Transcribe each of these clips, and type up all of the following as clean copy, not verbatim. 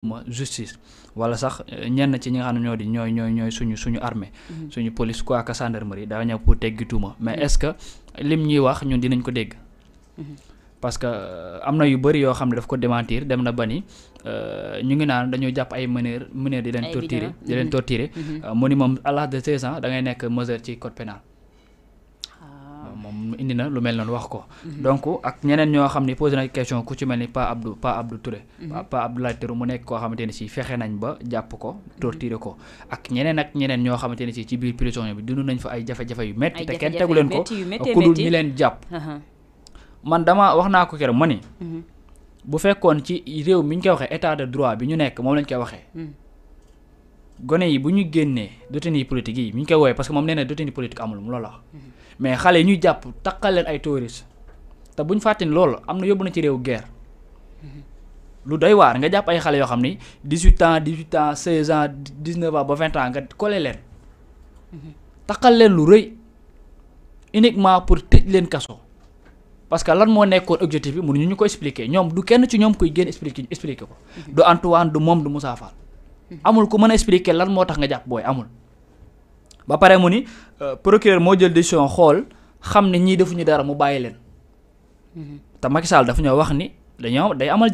justice wala sax ñenn ci ñi nga xam ne ñooy suñu armée suñu police quoi que gendarmerie daa ñëw pour teggi tuuma mais est-ce que lim ñuy wax ñun dinañ ko dégg parce que am na yu bëri yoo xam ne daf ko démentir dem na ba ni ñu ngi naan dañoo jàpp ay meneur di leen torturer mu ni moom à l'âge de 16 ans da ngay nekk majeur ci code pénal moom indi na lu mel noonu wax ko donc ak ñeneen ñoo xam ne posé na question ku ci mel ni Pa Abdou Touré Pa Abdoulaye Touré mu nekk koo xamante ne si fexe nañ ba jàpp ko torturer ko ak ñeneen ñoo xamante ne si ci biir prison bi dund nañ fa ay jafe-jafe yu métti te kenn tegu leen ko ku dul ñi leen jàpp man dama wax naa ko keroog ma ni bu fekkoon ci réew mi ñu koy waxee état de droit bi ñu nekk moom lañ koy waxee gone yi bu ñu génnee détenus politique yi mi ñu koy woowee parce que moom nee na détenu politique amul mu loolu wax mais xale yi ñuy jàpp takkal leen ay terroristes te bu ñu fàtte ni loolu am na yóbbu na ci réew guerre lu doy waar nga jàpp ay xale yoo xam ni 18 ans 16 ans 19 ans ba 20 ans nga collé leen takkal leen lu rëy uniquement pour tëj leen kaso parce que lan moo nekkoon objectif bi mënuñu ñu ko expliquer ñoom du kenn ci ñoom koy génn expliquer ko du Antoine du moom du Moussa Fall amul ku mën a expliquer lan moo tax nga jàpp booy amul ba pare mu ni procureur moo jël décision xool xam ne ñii defuñu dara mu bàyyi leen te Macky Sall dafa ñoo wax ni day amal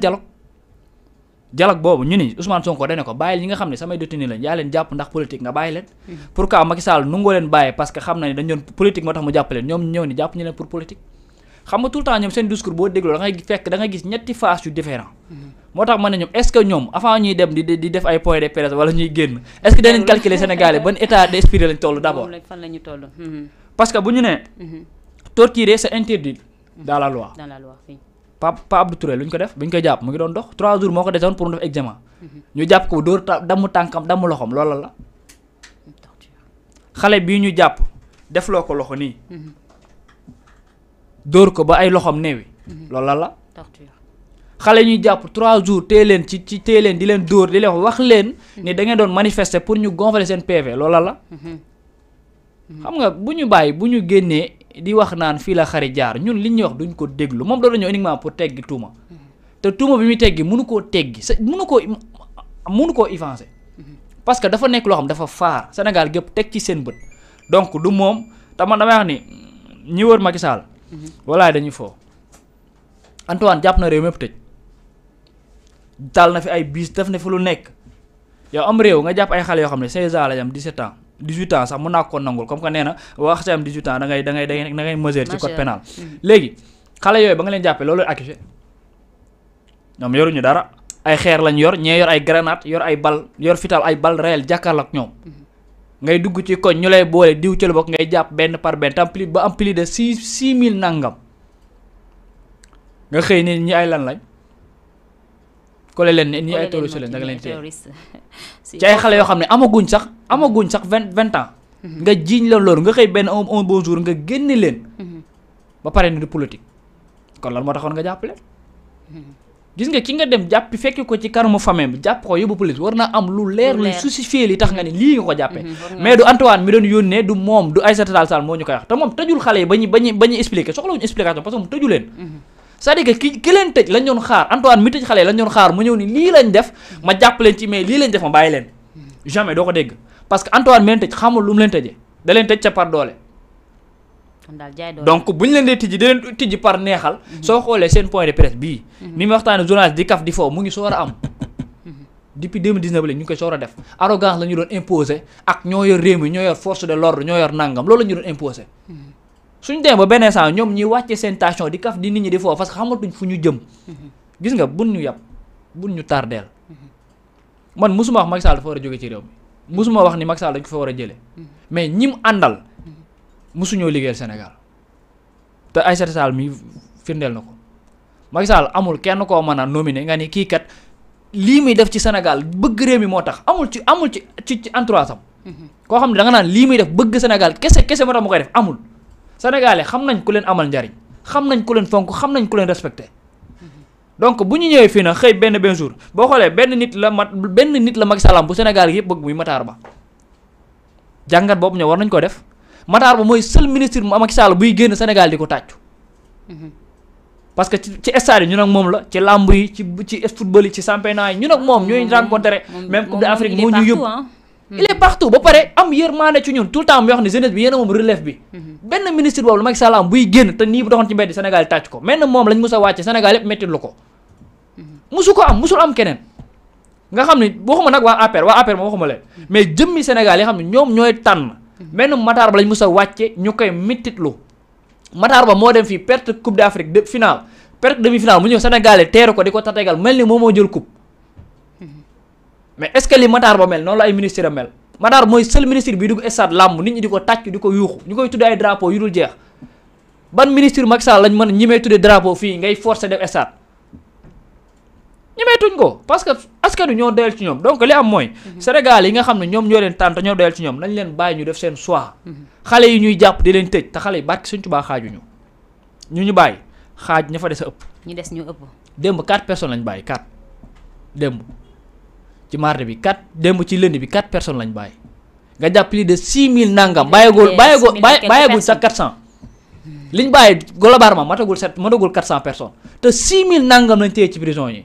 dialogue boobu ñu ni Ousmane Sonko dane ko bàyyil ñi nga xam ne samay détenu lañ yaa leen jàpp ndax politique nga bàyyi leen pourquoi Macky Sall nu ngoo leen bàyyi parce que xam na ni dañ doon politique moo tax mu jàpp leen ñoom ñëw ni jàpp ñu leen pour politique xam nga tout le temps ñoom seen discours boo dégloo da ngay gis ñetti phase yu différent moo tax ma ne ñoom est-ce que ñoom avant ñuy dem di def ay points de presse wala ñuy génn est-ce que danañ calculer Sénégalais ban état d'esprit lañ toll d'abord parce que bu ñu nee torturer c'est interdit dans la loi Pa Abdou Touré lu ñu ko def bu ñu koy jàpp mu ngi doon dox 3 jours moo ko desoon pour mu def examen ñu jàpp ko dóor damm tànkam damm loxom loolu la xale bii ñu jàpp defloo ko loxo nii dóor ko ba ay loxom neewi loolu la xale ñuy jàpp 3 jours téye leen téye leen di leen dóor di leen wax leen ni da ngeen doon manifester pour ñu gonfler seen PV loolu la xam nga bu ñu bàyyi bu ñu génnee di wax naan fii la xari jaar ñun li ñuy wax duñ ko déglu moom doon ñëw uniquement pour teggi tuuma te tuuma bi muy teggi mënu koo teggi mënu koo effacer parce que dafa nekk loo xam dafa faar Sénégal gépp teg ci seen bët donc du moom te man damay wax ni ñi wër Macky Sall walaay dañuy foo Antoine jàpp na réew mépp tëj taal na fi ay bis def na fi lu nekk yow am réew nga jàpp ay xale yoo xam ne 16 ans la am 17 ans 18 ans sax mën naa ko nangul comme que nee na wax sa am 18 ans da ngay majeur ci code pénal léegi xale yooyu ba nga leen jàppee loolu accusé ñoom yoruñu dara ay xeer lañ yor ñee yor ay grenade yor ay bal yor fital ay bal réel jàkkaarloo ak ñoom ngay dugg ci koñ ñu lay boole diw ci la bokk ngay jàpp benn par benn tam ba am plus de 6000 nangam nga xëy ni ñi ay lan lañ kole leen ne ñi ay terroriste leen da nga leen téye ci ay xale yoo xam ne amaguñ sax 20 ans nga jiiñ la loolu nga xëy benn un bon jour nga génne leen ba pare ni du politique kon lan moo taxoon nga jàpp leen gis nga ki nga dem jàppi fekki ko ci kanamu famille bi jàpp ko yóbbu police war naa am lu leer lu justifié li tax nga ni lii nga ko jàppee mais du Antoine mi doon yónnee du moom du Aïssata Tall Sall moo ñu koy wax te moom tëjul xale yi ba ñu expliquer soxlawuñu explication parce que moom tëju leen c'est-à-dire que ki leen tëj lañ doon xaar Antoine mi tëj xale yi lañ doon xaar mu ñëw ni lii lañ def ma jàpp leen ci mais lii lañ def ma bàyyi leen jamais doo ko dégg parce que Antoine mi leen tëj xamul lu mu leen tëjee da leen tëj ca par doole donc bu ñu leen dee tijji da leen tijji par neexal soo xoolee seen point de presse bii ni mu waxtaane journaliste di kaf di foofu mu ngi soor a am depuis 2019 la ñu ngi koy soor a def arrogance la ñu doon imposer ak ñoo yor réew mi ñoo yor force de l'ordre ñoo yor nangam loolu la ñu doon imposer suñu demee ba benn instant ñoom ñuy wàcce seen tension di kaf di nit ñi di foofu parce que xamatuñ fu ñu jëm gis nga buñ ñu yàpp buñ ñu tardeel man musuma wax Macky Sall dafa war a jóge ci réew mi musuma wax ni Macky Sall dañ ko fa war a jëlee mais ñim àndal musuñoo liggéeyal Sénégal te Aïssata Tall mi firndeel na ko Macky Sall amul kenn koo mën a nominé nga ni kii kat lii muy def ci Sénégal bëgg réew mi moo tax amul ci entourage am koo xam ne da nga naan lii muy def bëgg Sénégal kese moo tax mu koy def amul Sénégalais xam nañ ku leen amal njariñ xam nañ ku leen fonk xam nañ ku leen respecté donc bu ñu ñëwee fii nag xëy benn jour boo xoolee benn nit la Macky Sall am bu Sénégal gi yëpp bëgg muy Matar Ba jàngat boobu ñëw war nañ ko def Matar Ba mooy seul ministre Macky Sall buy génn Sénégal di ko tàccu parce que ci stade yi ñun ak moom la ci lamb yi ci football yi ci championnat yi ñun ak moom ñooy rencontré même Coupe d'Afrique moo ñu yóbbu il est partout ba pare am yërmande ci ñun tout le temps mu wax ne jeunesse bi yéen a moom relève bi benn ministre boobu la Macky Sall am buy génn te nii bu doxoon ci mbedd Sénégal yi tàcc ko mais na moom lañ mus a wàcce Sénégal yëpp métti lu ko musu ko am musul am keneen nga xam ne waxuma nag waa APR moom waxuma leen mais jëmmi Sénégal yi xam ne ñoom ñooy tànn benn Matar Ba lañ mus a wàcce ñu koy méttitlu Matar Ba moo dem fii perte Coupe d'Afrique de finale perte demi-finale mu ñëw Sénégalais teeru ko di ko tatagal mel ni moom moo jël coupe mais est-ce que li Matar Ba mel noonu la ay ministre mel Matar mooy seul ministre bi dugg stade làmb nit ñi di ko tàcc di ko yuuxu ñu koy tuddee ay drapeau yu dul jeex ban ministre Macky Sall lañ mën ñi may tuddee drapeau fii ngay forcer def stade ñemeetuñ ko parce que askan wi ñoo doyal ci ñoom donc li am mooy Sénégal yi nga xam ne ñoom ñoo leen tànn te ñoo doyal ci ñoom nañ leen bàyyi ñu def seen choix xale yi ñuy jàpp di leen tëj te xale yi barki Sëñ Tuubaa xaajuñu ñu bàyyi xaaj ña fa des a ëpp ñu des ñu ëpp démb 4 personnes lañ bàyyi 4 démb ci mardi bi 4 démb ci lundi bi 4 personnes lañ bàyyi nga jàpp plus de 6000 nangam bàyyagul sa 400 liñ bàyyi globalement matagul 400 personnes te 6000 nangam lañ téye ci prison yi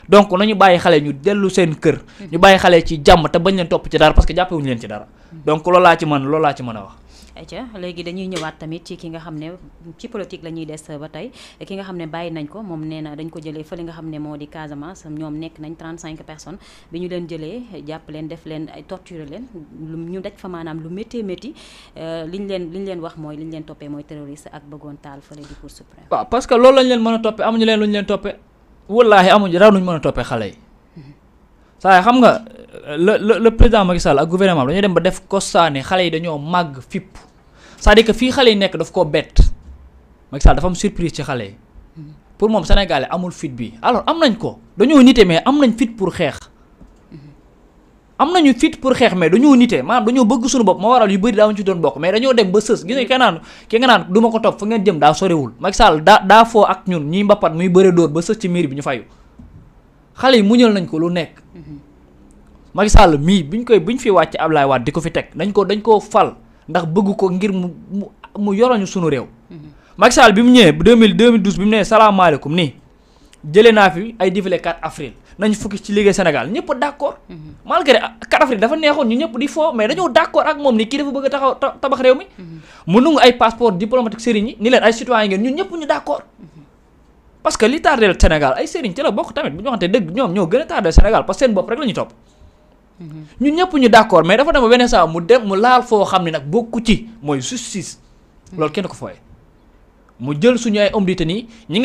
donc nañu bàyyi xale ñu dellu seen kër ñu bàyyi xale ci jàmm te bañ leen topp ci dara parce que jàppewuñu leen ci dara donc loolu laa ci mën a wax. ayca léegi dañuy ñëwaat tamit ci ki nga xam ne ci politique la ñuy des ba tey ki nga xam ne bàyyi nañ ko moom nee na dañ ko jëlee fële nga xam ne moo di Casamance ñoom nekk nañ 35 personnes bi ñu leen jëlee jàpp leen def leen ay torturer leen ñu daj fa maanaam lu métti liñ leen wax mooy liñ leen toppee mooy terroriste ak bëggoon taal fële di Cour suprême. waaw parce que loolu lañ leen mën a toppee amuñu leen lu ñu leen toppee wallaahi amuñu dara luñ mën a toppee xale yi saa xam nga le président Macky Sall ak gouvernement dañoo dem ba def constat ne xale yi dañoo màgg fipp c'est-à-dire que fii xale yi nekk daf koo bett Macky Sall dafa am surprise ci xale yi pour moom Sénégalais amul fit bi alors am nañ ko dañoo nite mais am nañ fit pour xeex mais dañoo nite maanaam dañoo bëgg suñu bopp moo waral yu bëri daa ci doon bokk mais dañoo dem ba sës gis nga ki nga naan du ma ko topp fa ngeen jëm daa sorewul Macky Sall daa foo ak ñun ñiy mbappat muy bëre dóor ba sës ci miir bi ñu fayu xale yi muñal nañ ko lu nekk Macky Sall mii biñ fi wàcc Ablaye Wade di ko fi teg dañ koo fal ndax bëgg ko ngir mu yoroñu sunu réew Macky Sall bi mu ñëwee 2012 bi mu nee salaamaaleykum nii jëlee naa fi ay défilé 4 avril nañ fukki ci liggéey Sénégal ñëpp d'accord malgré 4 avril dafa neexoon ñu ñëpp di foo mais dañoo d'accord ak moom ni kii dafa bëgg a taxaw tabax réew mi mu nungu ay passeport diplomatique sëriñ yi ni leen ay citoyen ngeen ñun ñëpp ñu d'accord parce que li tardeel Sénégal ay sëriñ ci la bokk tamit bu ñu waxante dëgg ñoom ñoo gën a tardeel Sénégal parce que seen bopp rek la ñu topp ñun ñëpp ñu d'accord mais dafa dem ba beneen saa mu laal foo xam ne nag bokku ci mooy justice loolu kenn ko fooye mu jël suñu ay homme d'État nii ñi nga